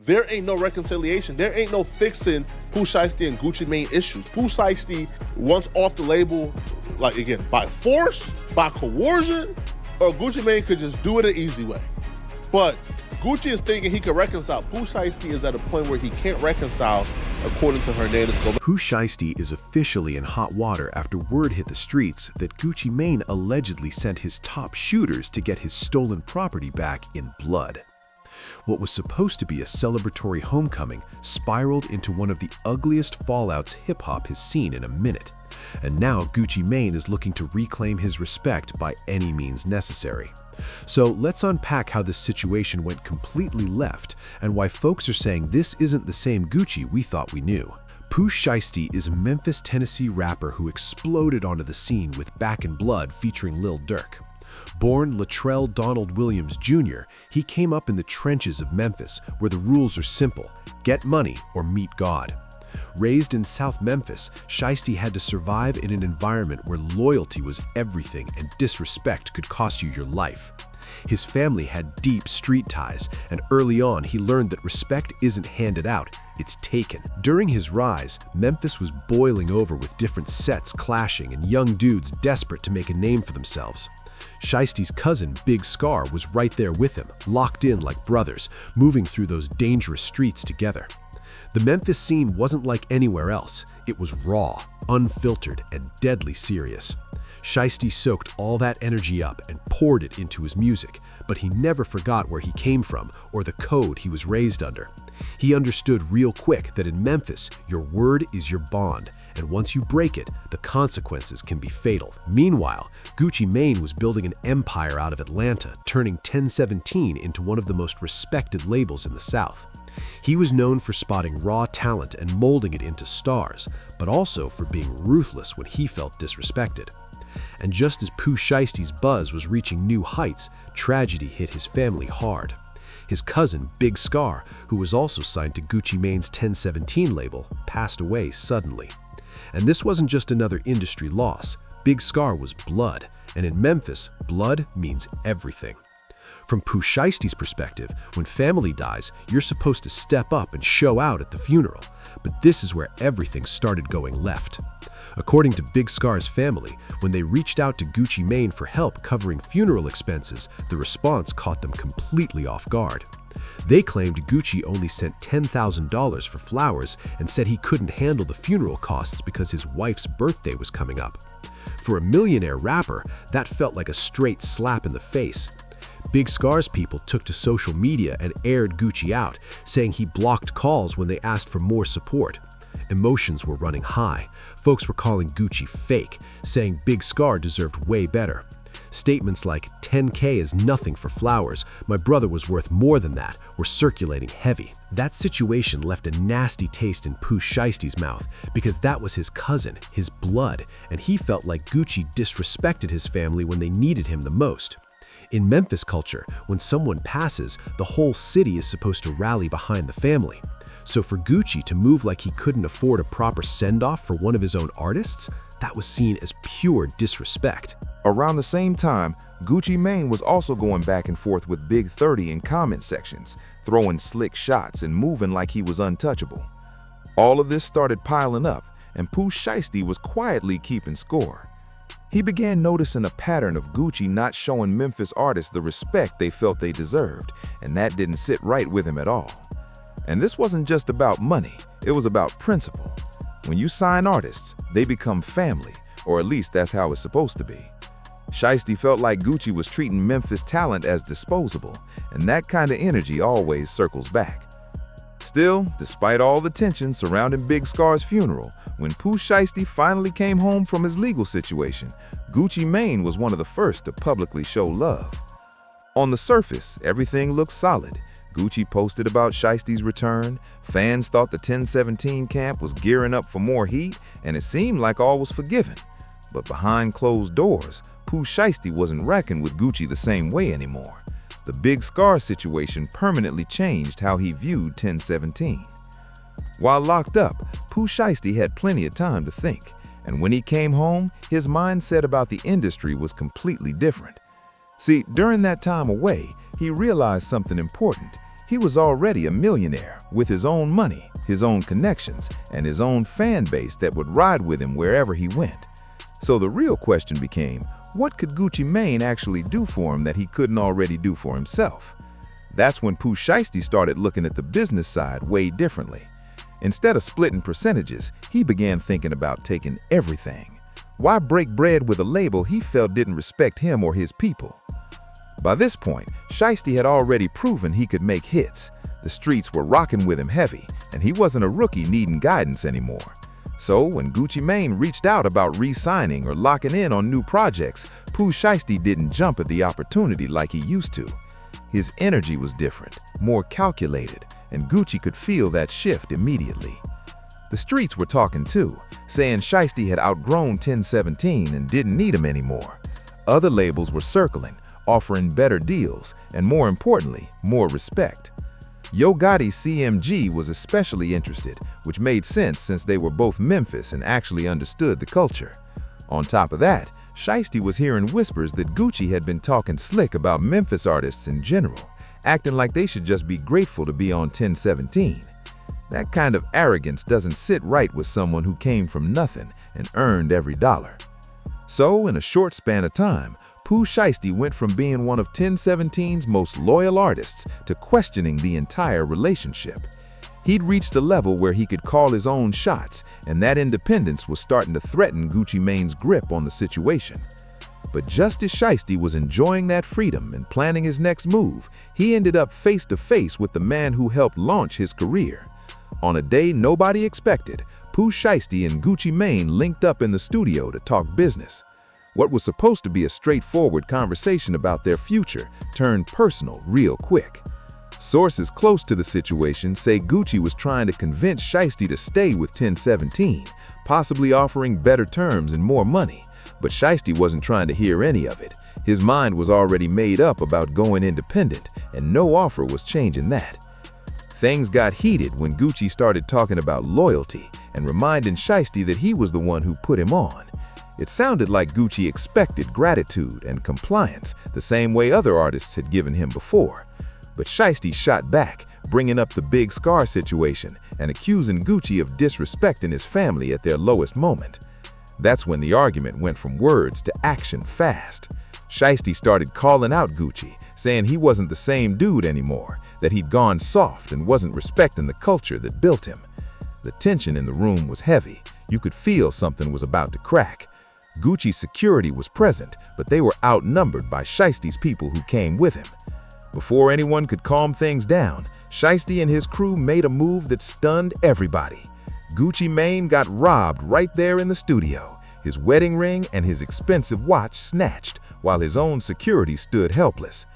there ain't no reconciliation. There ain't no fixing Pooh Shiesty and Gucci Mane issues. Pooh Shiesty, once off the label, like again, by force, by coercion, or Gucci Mane could just do it an easy way. But Gucci is thinking he can reconcile. Pooh Shiesty is at a point where he can't reconcile, according to Hernandez. Pooh Shiesty is officially in hot water after word hit the streets that Gucci Mane allegedly sent his top shooters to get his stolen property back in blood. What was supposed to be a celebratory homecoming spiraled into one of the ugliest fallouts hip-hop has seen in a minute. And now Gucci Mane is looking to reclaim his respect by any means necessary. So let's unpack how this situation went completely left and why folks are saying this isn't the same Gucci we thought we knew. Pooh Shiesty is a Memphis, Tennessee rapper who exploded onto the scene with Back in Blood featuring Lil Durk. Born Latrell Donald Williams Jr., he came up in the trenches of Memphis, where the rules are simple: get money or meet God. Raised in South Memphis, Shiesty had to survive in an environment where loyalty was everything and disrespect could cost you your life. His family had deep street ties, and early on he learned that respect isn't handed out, it's taken. During his rise, Memphis was boiling over with different sets clashing and young dudes desperate to make a name for themselves. Shiesty's cousin, Big Scar, was right there with him, locked in like brothers, moving through those dangerous streets together. The Memphis scene wasn't like anywhere else. It was raw, unfiltered, and deadly serious. Shiesty soaked all that energy up and poured it into his music, but he never forgot where he came from or the code he was raised under. He understood real quick that in Memphis, your word is your bond, and once you break it, the consequences can be fatal. Meanwhile, Gucci Mane was building an empire out of Atlanta, turning 1017 into one of the most respected labels in the South. He was known for spotting raw talent and molding it into stars, but also for being ruthless when he felt disrespected. And just as Pooh Shiesty's buzz was reaching new heights, tragedy hit his family hard. His cousin, Big Scar, who was also signed to Gucci Mane's 1017 label, passed away suddenly. And this wasn't just another industry loss. Big Scar was blood, and in Memphis, blood means everything. From Pooh Shiesty's perspective, when family dies, you're supposed to step up and show out at the funeral, but this is where everything started going left. According to Big Scar's family, when they reached out to Gucci Mane for help covering funeral expenses, the response caught them completely off guard. They claimed Gucci only sent $10,000 for flowers and said he couldn't handle the funeral costs because his wife's birthday was coming up. For a millionaire rapper, that felt like a straight slap in the face. Big Scar's people took to social media and aired Gucci out, saying he blocked calls when they asked for more support. Emotions were running high. Folks were calling Gucci fake, saying Big Scar deserved way better. Statements like, "10K is nothing for flowers, my brother was worth more than that," were circulating heavy. That situation left a nasty taste in Pooh Shiesty's mouth because that was his cousin, his blood, and he felt like Gucci disrespected his family when they needed him the most. In Memphis culture, when someone passes, the whole city is supposed to rally behind the family. So for Gucci to move like he couldn't afford a proper send-off for one of his own artists, that was seen as pure disrespect. Around the same time, Gucci Mane was also going back and forth with Big 30 in comment sections, throwing slick shots and moving like he was untouchable. All of this started piling up, and Pooh Shiesty was quietly keeping score. He began noticing a pattern of Gucci not showing Memphis artists the respect they felt they deserved, and that didn't sit right with him at all. And this wasn't just about money, it was about principle. When you sign artists, they become family, or at least that's how it's supposed to be. Shiesty felt like Gucci was treating Memphis talent as disposable, and that kind of energy always circles back. Still, despite all the tension surrounding Big Scar's funeral, when Pooh Shiesty finally came home from his legal situation, Gucci Mane was one of the first to publicly show love. On the surface, everything looked solid. Gucci posted about Shiesty's return, fans thought the 1017 camp was gearing up for more heat, and it seemed like all was forgiven. But behind closed doors, Pooh Shiesty wasn't reckoned with Gucci the same way anymore. The Big Scar situation permanently changed how he viewed 1017. While locked up, Pooh Shiesty had plenty of time to think, and when he came home, his mindset about the industry was completely different. See, during that time away, he realized something important. He was already a millionaire with his own money, his own connections, and his own fan base that would ride with him wherever he went. So the real question became, what could Gucci Mane actually do for him that he couldn't already do for himself? That's when Pooh Shiesty started looking at the business side way differently. Instead of splitting percentages, he began thinking about taking everything. Why break bread with a label he felt didn't respect him or his people? By this point, Shiesty had already proven he could make hits. The streets were rocking with him heavy, and he wasn't a rookie needing guidance anymore. So when Gucci Mane reached out about re-signing or locking in on new projects, Pooh Shiesty didn't jump at the opportunity like he used to. His energy was different, more calculated, and Gucci could feel that shift immediately. The streets were talking too, saying Shiesty had outgrown 1017 and didn't need him anymore. Other labels were circling, offering better deals, and more importantly, more respect. Yo Gotti's CMG was especially interested, which made sense since they were both Memphis and actually understood the culture. On top of that, Shiesty was hearing whispers that Gucci had been talking slick about Memphis artists in general, acting like they should just be grateful to be on 1017. That kind of arrogance doesn't sit right with someone who came from nothing and earned every dollar. So, in a short span of time, Pooh Shiesty went from being one of 1017's most loyal artists to questioning the entire relationship. He'd reached a level where he could call his own shots, and that independence was starting to threaten Gucci Mane's grip on the situation. But just as Shiesty was enjoying that freedom and planning his next move, he ended up face to face with the man who helped launch his career. On a day nobody expected, Pooh Shiesty and Gucci Mane linked up in the studio to talk business. What was supposed to be a straightforward conversation about their future turned personal real quick. Sources close to the situation say Gucci was trying to convince Shiesty to stay with 1017, possibly offering better terms and more money. But Shiesty wasn't trying to hear any of it. His mind was already made up about going independent, and no offer was changing that. Things got heated when Gucci started talking about loyalty and reminding Shiesty that he was the one who put him on. It sounded like Gucci expected gratitude and compliance the same way other artists had given him before. But Shiesty shot back, bringing up the Big Scar situation and accusing Gucci of disrespecting his family at their lowest moment. That's when the argument went from words to action fast. Shiesty started calling out Gucci, saying he wasn't the same dude anymore, that he'd gone soft and wasn't respecting the culture that built him. The tension in the room was heavy. You could feel something was about to crack. Gucci's security was present, but they were outnumbered by Shiesty's people who came with him. Before anyone could calm things down, Shiesty and his crew made a move that stunned everybody. Gucci Mane got robbed right there in the studio, his wedding ring and his expensive watch snatched, while his own security stood helpless.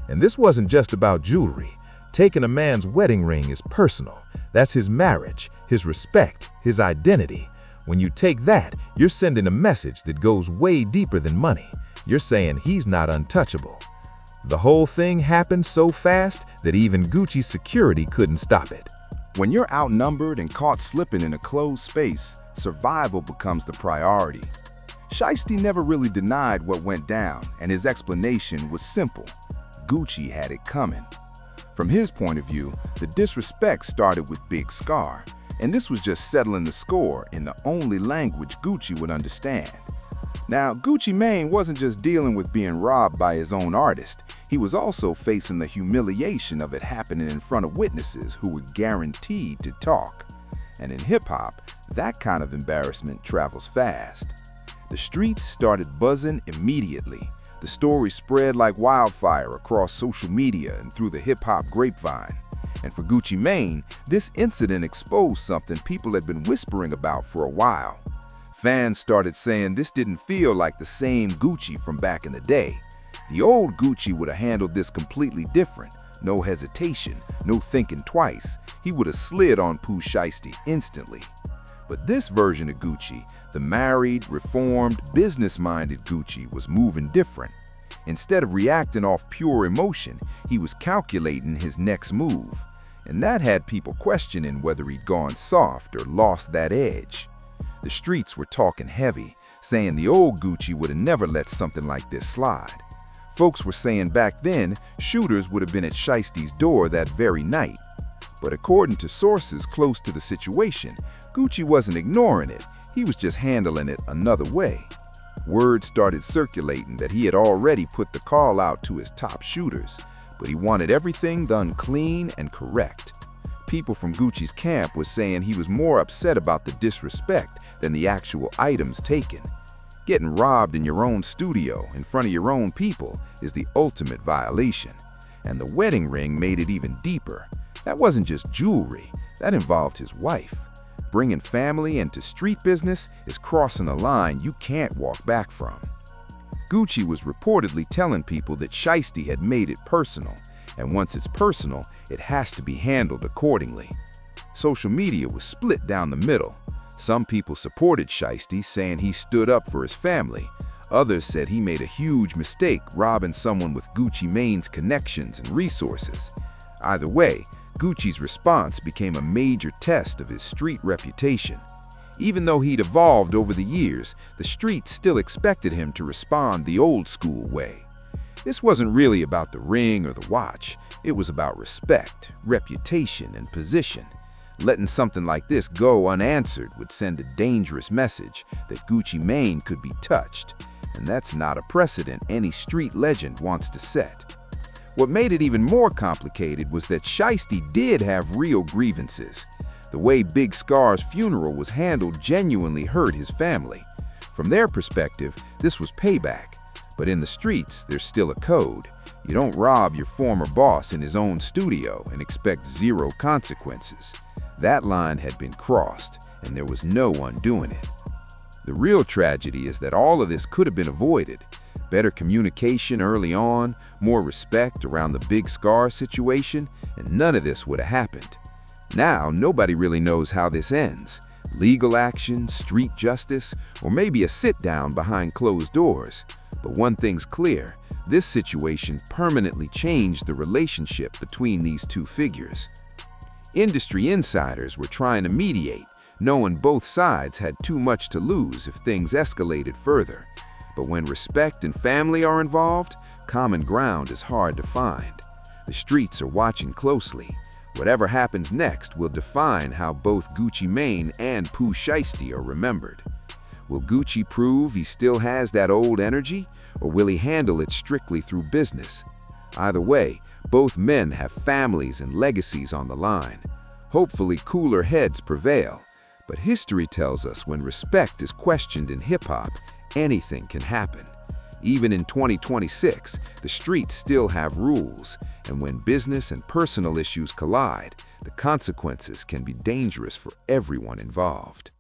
And this wasn't just about jewelry. Taking a man's wedding ring is personal. That's his marriage, his respect, his identity. When you take that, you're sending a message that goes way deeper than money. You're saying he's not untouchable. The whole thing happened so fast that even Gucci's security couldn't stop it. When you're outnumbered and caught slipping in a closed space, survival becomes the priority. Shiesty never really denied what went down, and his explanation was simple. Gucci had it coming. From his point of view, the disrespect started with Big Scar, and this was just settling the score in the only language Gucci would understand. Now, Gucci Mane wasn't just dealing with being robbed by his own artist, he was also facing the humiliation of it happening in front of witnesses who were guaranteed to talk. And in hip-hop, that kind of embarrassment travels fast. The streets started buzzing immediately. The story spread like wildfire across social media and through the hip-hop grapevine. And for Gucci Mane, this incident exposed something people had been whispering about for a while. Fans started saying this didn't feel like the same Gucci from back in the day. The old Gucci would have handled this completely different. No hesitation, no thinking twice. He would have slid on Pooh Shiesty instantly. But this version of Gucci, the married, reformed, business-minded Gucci, was moving different. Instead of reacting off pure emotion, he was calculating his next move. And that had people questioning whether he'd gone soft or lost that edge. The streets were talking heavy, saying the old Gucci would have never let something like this slide. Folks were saying back then shooters would have been at Shiesty's door that very night. But according to sources close to the situation, Gucci wasn't ignoring it, he was just handling it another way. Word started circulating that he had already put the call out to his top shooters, but he wanted everything done clean and correct. People from Gucci's camp was saying he was more upset about the disrespect than the actual items taken. Getting robbed in your own studio in front of your own people is the ultimate violation. And the wedding ring made it even deeper. That wasn't just jewelry, that involved his wife. Bringing family into street business is crossing a line you can't walk back from. Gucci was reportedly telling people that Shiesty had made it personal, and once it's personal, it has to be handled accordingly. Social media was split down the middle. Some people supported Shiesty, saying he stood up for his family. Others said he made a huge mistake robbing someone with Gucci Mane's connections and resources. Either way, Gucci's response became a major test of his street reputation. Even though he'd evolved over the years, the street still expected him to respond the old-school way. This wasn't really about the ring or the watch. It was about respect, reputation, and position. Letting something like this go unanswered would send a dangerous message that Gucci Mane could be touched, and that's not a precedent any street legend wants to set. What made it even more complicated was that Shiesty did have real grievances. The way Big Scar's funeral was handled genuinely hurt his family. From their perspective, this was payback, but in the streets, there's still a code. You don't rob your former boss in his own studio and expect zero consequences. That line had been crossed, and there was no undoing it. The real tragedy is that all of this could have been avoided. Better communication early on, more respect around the Big Scar situation, and none of this would have happened. Now, nobody really knows how this ends. Legal action, street justice, or maybe a sit-down behind closed doors. But one thing's clear, this situation permanently changed the relationship between these two figures. Industry insiders were trying to mediate, knowing both sides had too much to lose if things escalated further. But when respect and family are involved, common ground is hard to find. The streets are watching closely. Whatever happens next will define how both Gucci Mane and Pooh Shiesty are remembered. Will Gucci prove he still has that old energy, or will he handle it strictly through business? Either way, both men have families and legacies on the line. Hopefully cooler heads prevail, but history tells us when respect is questioned in hip-hop, anything can happen. Even in 2026, the streets still have rules, and when business and personal issues collide, the consequences can be dangerous for everyone involved.